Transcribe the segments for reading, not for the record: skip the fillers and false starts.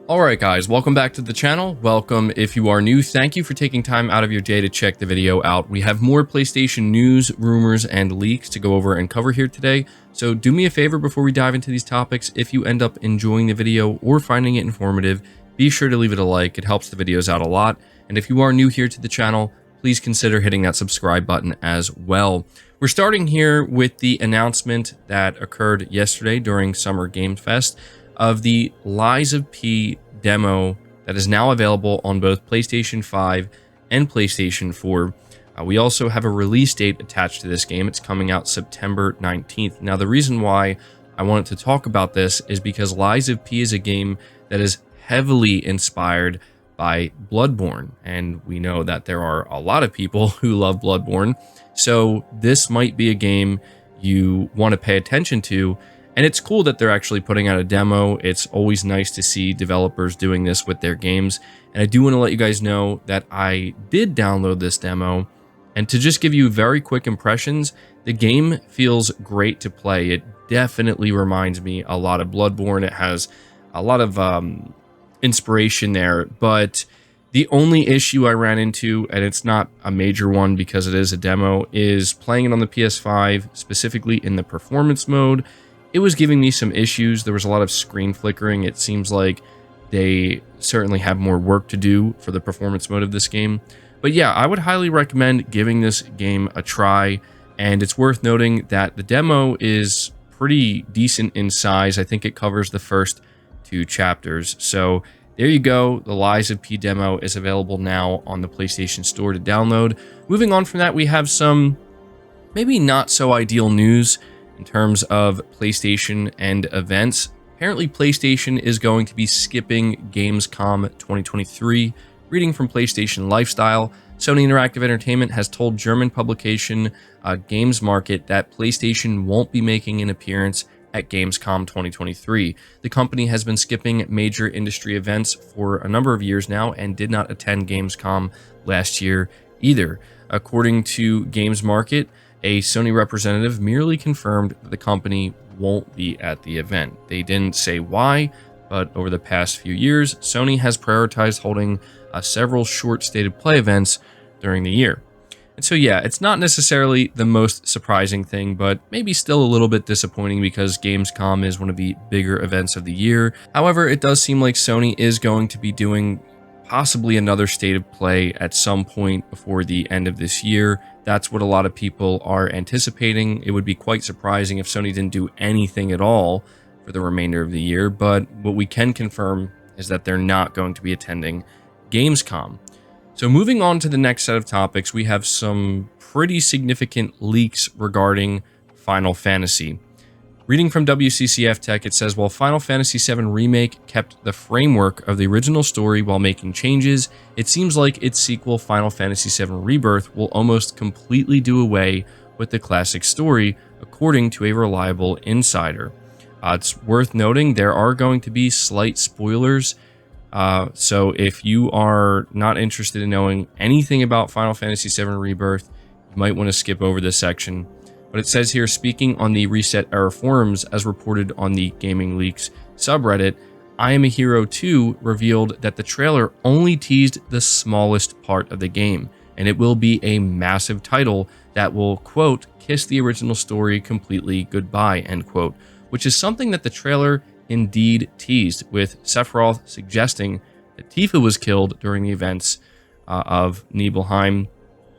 Alright guys, welcome back to the channel. Welcome if you are new. Thank you for taking time out of your day to check the video out. We have more PlayStation news, rumors, and leaks to go over and cover here today. So do me a favor before we dive into these topics. If you end up enjoying the video or finding it informative, be sure to leave it a like. It helps the videos out a lot. And if you are new here to the channel, please consider hitting that subscribe button as well. We're starting here with the announcement that occurred yesterday during Summer Game Fest of the Lies of P demo that is now available on both PlayStation 5 and PlayStation 4. We also have a release date attached to this game. It's coming out September 19th. Now, the reason why I wanted to talk about this is because Lies of P is a game that is heavily inspired by Bloodborne, and we know that there are a lot of people who love Bloodborne, so this might be a game you want to pay attention to. And it's cool that they're actually putting out a demo. It's always nice to see developers doing this with their games. And I do want to let you guys know that I did download this demo. And to just give you very quick impressions, the game feels great to play. It definitely reminds me a lot of Bloodborne. It has a lot of inspiration there. But the only issue I ran into, and it's not a major one because it is a demo, is playing it on the PS5, specifically in the performance mode. It was giving me some issues. There was a lot of screen flickering. It seems like they certainly have more work to do for the performance mode of this game. But yeah, I would highly recommend giving this game a try. And it's worth noting that the demo is pretty decent in size. I think it covers the first 2 chapters. So there you go. The Lies of P demo is available now on the PlayStation Store to download. Moving on from that, we have some maybe not so ideal news in terms of PlayStation and events. Apparently, PlayStation is going to be skipping Gamescom 2023. Reading from PlayStation Lifestyle, Sony Interactive Entertainment has told German publication Games Market that PlayStation won't be making an appearance at Gamescom 2023. The company has been skipping major industry events for a number of years now and did not attend Gamescom last year either. According to Games Market, a Sony representative merely confirmed that the company won't be at the event. They didn't say why, but over the past few years, Sony has prioritized holding several short state of play events during the year. And so yeah, it's not necessarily the most surprising thing, but maybe still a little bit disappointing because Gamescom is one of the bigger events of the year. However, it does seem like Sony is going to be doing possibly another state of play at some point before the end of this year. That's what a lot of people are anticipating. It would be quite surprising if Sony didn't do anything at all for the remainder of the year, but what we can confirm is that they're not going to be attending Gamescom. So moving on to the next set of topics, we have some pretty significant leaks regarding Final Fantasy. Reading from WCCF Tech, it says, while Final Fantasy VII Remake kept the framework of the original story while making changes, it seems like its sequel, Final Fantasy VII Rebirth, will almost completely do away with the classic story, according to a reliable insider. It's worth noting there are going to be slight spoilers, so if you are not interested in knowing anything about Final Fantasy VII Rebirth, you might want to skip over this section. But it says here, speaking on the Reset Era forums as reported on the Gaming Leaks subreddit, I Am a Hero 2 revealed that the trailer only teased the smallest part of the game, and it will be a massive title that will, quote, kiss the original story completely goodbye, end quote, which is something that the trailer indeed teased, with Sephiroth suggesting that Tifa was killed during the events of Nibelheim.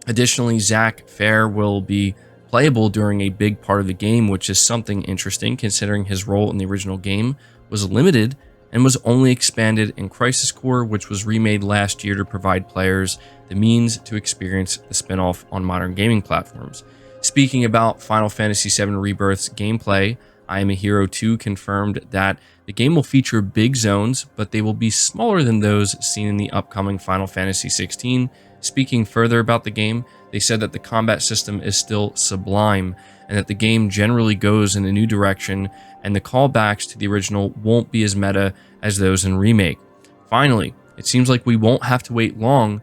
Additionally, Zack Fair will be playable during a big part of the game, which is something interesting considering his role in the original game was limited and was only expanded in Crisis Core, which was remade last year to provide players the means to experience the spin-off on modern gaming platforms. Speaking about Final Fantasy VII Rebirth's gameplay, I Am a Hero 2 confirmed that the game will feature big zones, but they will be smaller than those seen in the upcoming Final Fantasy XVI. Speaking further about the game, they said that the combat system is still sublime and that the game generally goes in a new direction and the callbacks to the original won't be as meta as those in Remake. Finally, it seems like we won't have to wait long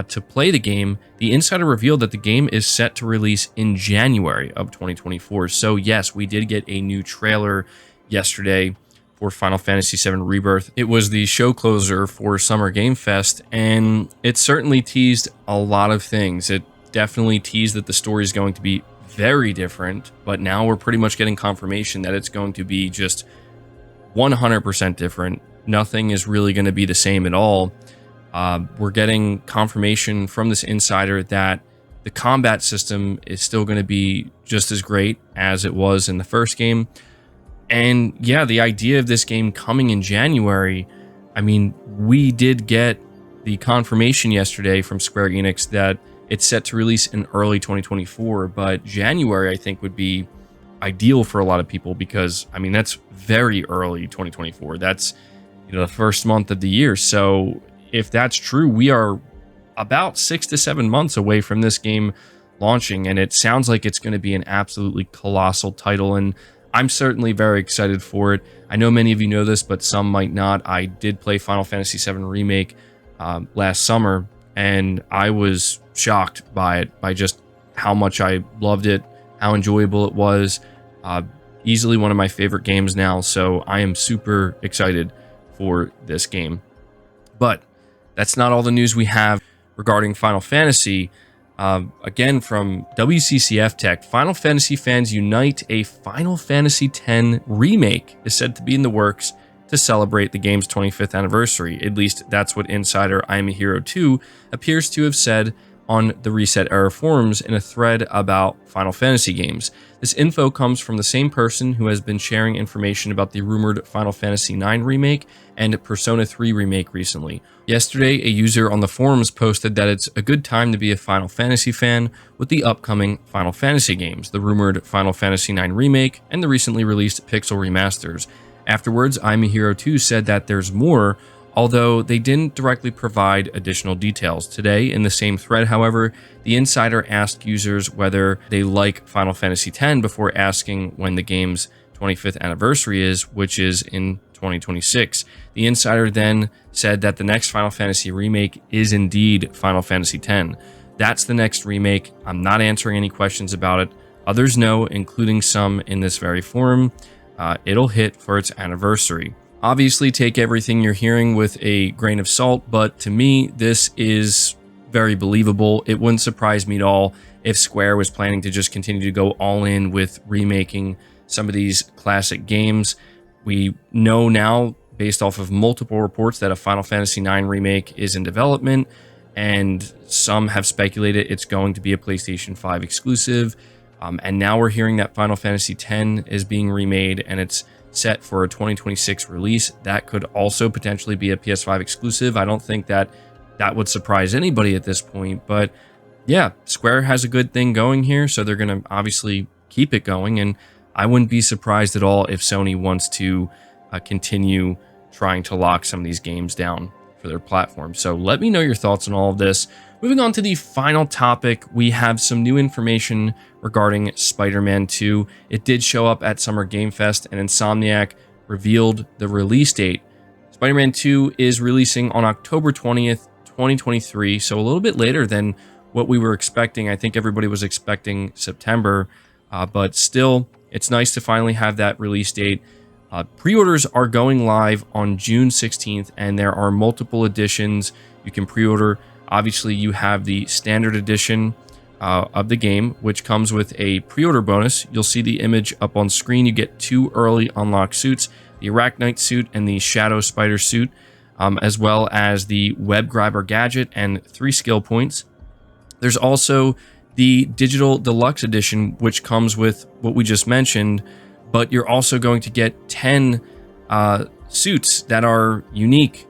to play the game. The insider revealed that the game is set to release in January of 2024. So yes, we did get a new trailer yesterday for Final Fantasy VII Rebirth. It was the show closer for Summer Game Fest, and it certainly teased a lot of things. It definitely teased that the story is going to be very different, but now we're pretty much getting confirmation that it's going to be just 100% different. Nothing is really going to be the same at all. We're getting confirmation from this insider that the combat system is still going to be just as great as it was in the first game. And yeah, the idea of this game coming in January, I mean, we did get the confirmation yesterday from Square Enix that it's set to release in early 2024, but January, I think, would be ideal for a lot of people because, I mean, that's very early 2024. That's, the first month of the year. So if that's true, we are about 6 to 7 months away from this game launching, and it sounds like it's going to be an absolutely colossal title, and I'm certainly very excited for it. I know many of you know this, but some might not. I did play Final Fantasy VII Remake last summer, and I was shocked by it, by just how much I loved it, how enjoyable it was. Easily one of my favorite games now, so I am super excited for this game. But that's not all the news we have regarding Final Fantasy. Again, from WCCF Tech, Final Fantasy fans unite. A Final Fantasy X remake is said to be in the works to celebrate the game's 25th anniversary. At least that's what insider I Am a Hero 2 appears to have said on the Reset Era forums in a thread about Final Fantasy games. This info comes from the same person who has been sharing information about the rumored Final Fantasy IX remake and Persona 3 remake recently. Yesterday, a user on the forums posted that it's a good time to be a Final Fantasy fan with the upcoming Final Fantasy games, the rumored Final Fantasy IX remake, and the recently released Pixel remasters. Afterwards, I'm a Hero 2 said that there's more, although they didn't directly provide additional details. Today, in the same thread, however, the insider asked users whether they like Final Fantasy X before asking when the game's 25th anniversary is, which is in 2026. The insider then said that the next Final Fantasy remake is indeed Final Fantasy X. That's the next remake. I'm not answering any questions about it. Others know, including some in this very forum. It'll hit for its anniversary. Obviously, take everything you're hearing with a grain of salt, but to me, this is very believable. It wouldn't surprise me at all if Square was planning to just continue to go all in with remaking some of these classic games. We know now, based off of multiple reports, that a Final Fantasy IX remake is in development, and some have speculated it's going to be a PlayStation 5 exclusive. And now we're hearing that Final Fantasy X is being remade, and it's set for a 2026 release. That could also potentially be a PS5 exclusive. I don't think that would surprise anybody at this point, but yeah, Square has a good thing going here, so they're going to obviously keep it going, and I wouldn't be surprised at all if Sony wants to continue trying to lock some of these games down for their platform. So let me know your thoughts on all of this. Moving on to the final topic, we have some new information regarding Spider-Man 2. It did show up at Summer Game Fest, and Insomniac revealed the release date. Spider-Man 2 is releasing on October 20th, 2023, so a little bit later than what we were expecting. I think everybody was expecting September, but still, it's nice to finally have that release date. Pre-orders are going live on June 16th, and there are multiple editions you can pre-order. Obviously, you have the standard edition of the game, which comes with a pre-order bonus. You'll see the image up on screen. You get 2 early unlock suits, the Arachnite suit and the Shadow Spider suit, as well as the Web Grabber gadget and 3 skill points. There's also the Digital Deluxe Edition, which comes with what we just mentioned, but you're also going to get 10 suits that are unique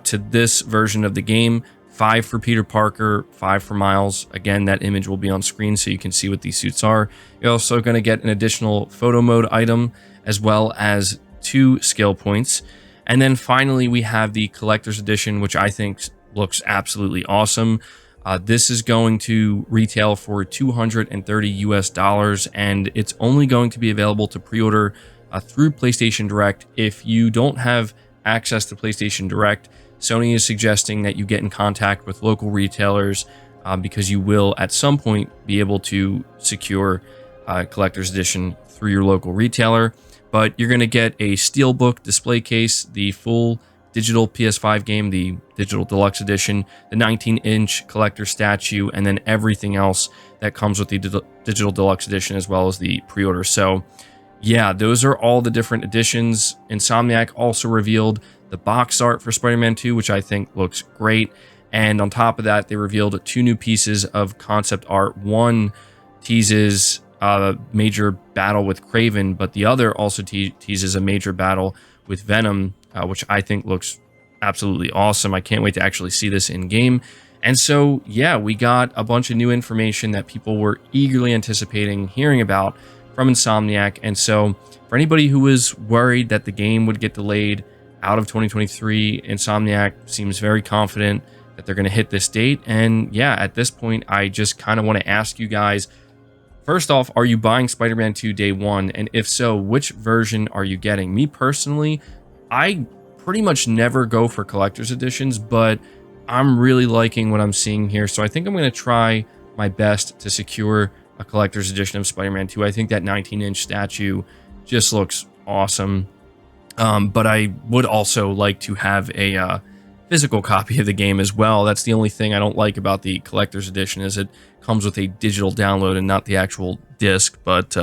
to this version of the game. 5 for Peter Parker, 5 for Miles. Again, that image will be on screen so you can see what these suits are. You're also going to get an additional photo mode item, as well as 2 skill points. And then finally, we have the Collector's Edition, which I think looks absolutely awesome. This is going to retail for $230 US, and it's only going to be available to pre-order through PlayStation Direct. If you don't have access to PlayStation Direct, Sony is suggesting that you get in contact with local retailers because you will at some point be able to secure Collector's Edition through your local retailer. but you're going to get a steelbook display case, the full digital PS5 game, the digital deluxe edition, the 19-inch collector statue, and then everything else that comes with the digital deluxe edition, as well as the pre-order. So yeah, those are all the different editions. Insomniac also revealed the box art for Spider-Man 2, which I think looks great. And on top of that, they revealed 2 new pieces of concept art. One teases a major battle with Kraven, but the other also teases a major battle with Venom, which I think looks absolutely awesome. I can't wait to actually see this in game. And so, yeah, we got a bunch of new information that people were eagerly anticipating hearing about from Insomniac. And so for anybody who was worried that the game would get delayed out of 2023, Insomniac seems very confident that they're going to hit this date. And yeah, at this point, I just kind of want to ask you guys, first off, are you buying Spider-Man 2 day one? And if so, which version are you getting? Me personally, I pretty much never go for collector's editions, but I'm really liking what I'm seeing here. So I think I'm going to try my best to secure a collector's edition of Spider-Man 2. I think that 19-inch statue just looks awesome. But I would also like to have a physical copy of the game as well. That's the only thing I don't like about the collector's edition, is it comes with a digital download and not the actual disc. But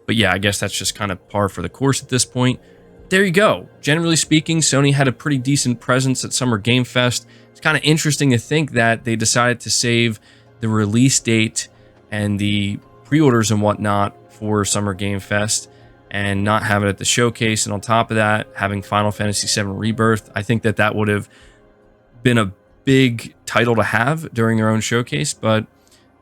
yeah, I guess that's just kind of par for the course at this point. There you go. Generally speaking, Sony had a pretty decent presence at Summer Game Fest. It's kind of interesting to think that they decided to save the release date and the pre-orders and whatnot for Summer Game Fest and not have it at the showcase. And on top of that, having Final Fantasy VII Rebirth, I think that that would have been a big title to have during their own showcase, but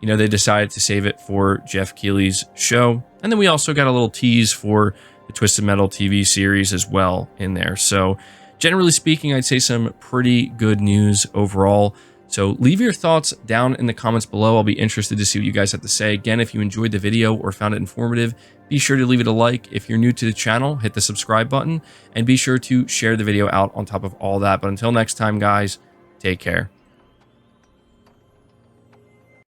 you know, they decided to save it for Jeff Keighley's show. And then we also got a little tease for the Twisted Metal TV series as well in there. So generally speaking, I'd say some pretty good news overall. So leave your thoughts down in the comments below. I'll be interested to see what you guys have to say. Again, if you enjoyed the video or found it informative, be sure to leave it a like. If you're new to the channel, hit the subscribe button and be sure to share the video out on top of all that. But until next time, guys, take care.